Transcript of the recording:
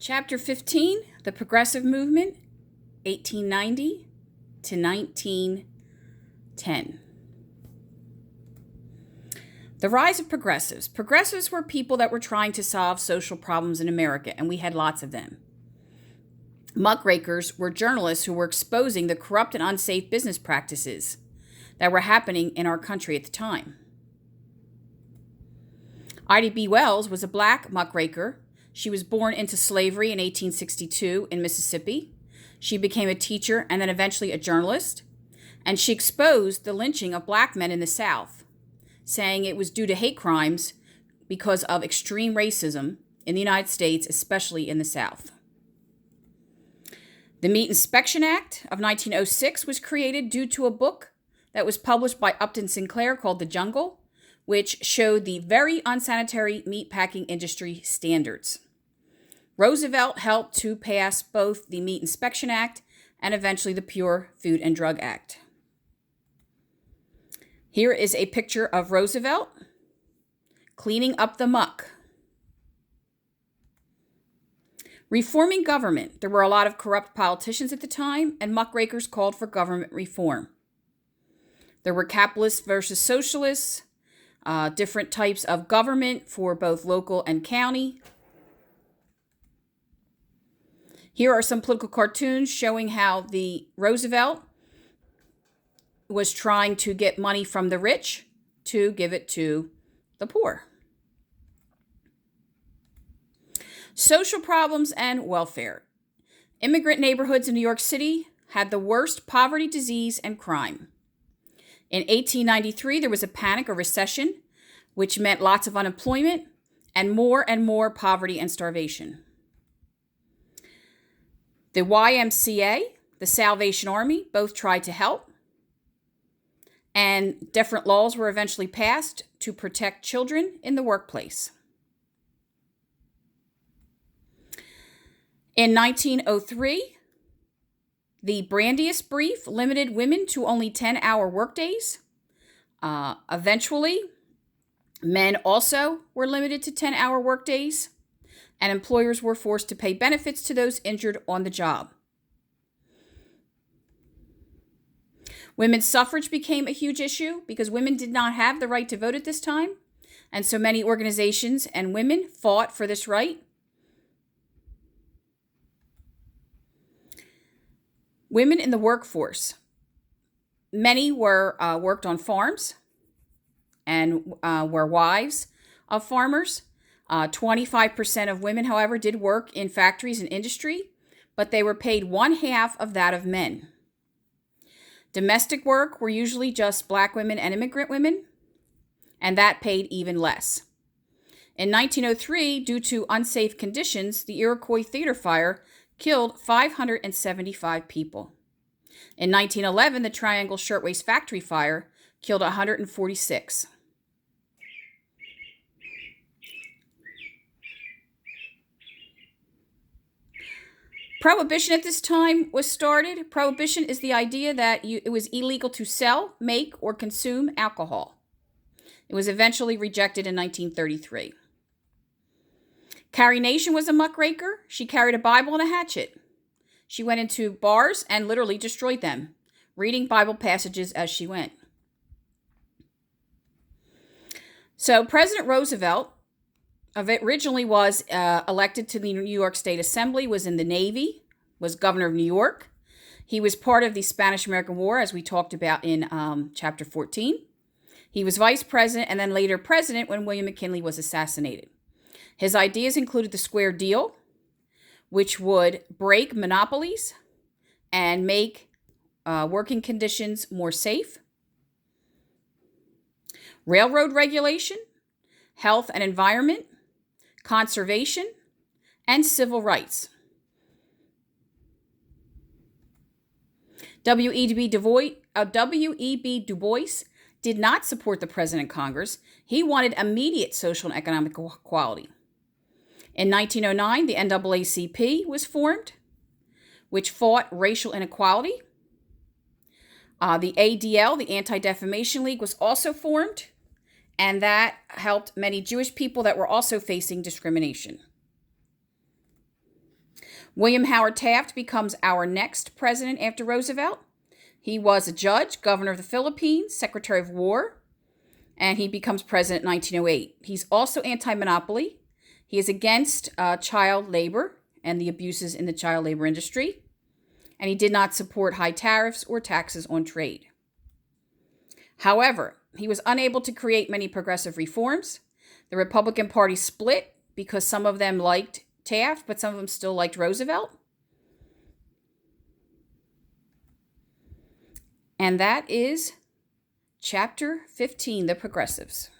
Chapter 15, The Progressive Movement, 1890 to 1910. The rise of progressives. Progressives were people that were trying to solve social problems in America, and we had lots of them. Muckrakers were journalists who were exposing the corrupt and unsafe business practices that were happening in our country at the time. Ida B. Wells was a black muckraker. She was born into slavery in 1862 in Mississippi. She became a teacher and then eventually a journalist. And she exposed the lynching of black men in the South, saying it was due to hate crimes because of extreme racism in the United States, especially in the South. The Meat Inspection Act of 1906 was created due to a book that was published by Upton Sinclair called The Jungle, which showed the very unsanitary meatpacking industry standards. Roosevelt helped to pass both the Meat Inspection Act and eventually the Pure Food and Drug Act. Here is a picture of Roosevelt cleaning up the muck. Reforming government. There were a lot of corrupt politicians at the time, and muckrakers called for government reform. There were capitalists versus socialists, different types of government for both local and county. Here are some political cartoons showing how the Roosevelt was trying to get money from the rich to give it to the poor. Social problems and welfare. Immigrant neighborhoods in New York City had the worst poverty, disease, and crime. In 1893, there was a panic or recession, which meant lots of unemployment and more poverty and starvation. The YMCA, the Salvation Army, both tried to help, and different laws were eventually passed to protect children in the workplace. In 1903, the Brandeis Brief limited women to only 10-hour workdays. Eventually, men also were limited to 10-hour workdays, and employers were forced to pay benefits to those injured on the job. Women's suffrage became a huge issue because women did not have the right to vote at this time, and so many organizations and women fought for this right. Women in the workforce. Many were worked on farms and were wives of farmers. 25% of women, however, did work in factories and industry, but they were paid 1/2 of that of men. Domestic work were usually just black women and immigrant women, and that paid even less. In 1903, due to unsafe conditions, the Iroquois Theater Fire killed 575 people. In 1911, the Triangle Shirtwaist Factory Fire killed 146. Prohibition at this time was started. Prohibition is the idea that it was illegal to sell, make, or consume alcohol. It was eventually rejected in 1933. Carrie Nation was a muckraker. She carried a Bible and a hatchet. She went into bars and literally destroyed them, reading Bible passages as she went. So President Roosevelt originally was elected to the New York State Assembly, was in the Navy, was governor of New York. He was part of the Spanish-American War, as we talked about in chapter 14. He was vice president and then later president when William McKinley was assassinated. His ideas included the Square Deal, which would break monopolies and make working conditions more safe. Railroad regulation, health and environment, conservation, and civil rights. W.E.B. Du Bois did not support the president and Congress. He wanted immediate social and economic equality. In 1909, the NAACP was formed, which fought racial inequality. The ADL, the Anti-Defamation League, was also formed, and that helped many Jewish people that were also facing discrimination. William Howard Taft becomes our next president after Roosevelt. He was a judge, governor of the Philippines, secretary of war, and he becomes president in 1908. He's also anti-monopoly. He is against child labor and the abuses in the child labor industry, and he did not support high tariffs or taxes on trade. However, he was unable to create many progressive reforms. The Republican Party split because some of them liked Taft, but some of them still liked Roosevelt. And that is Chapter 15, The Progressives.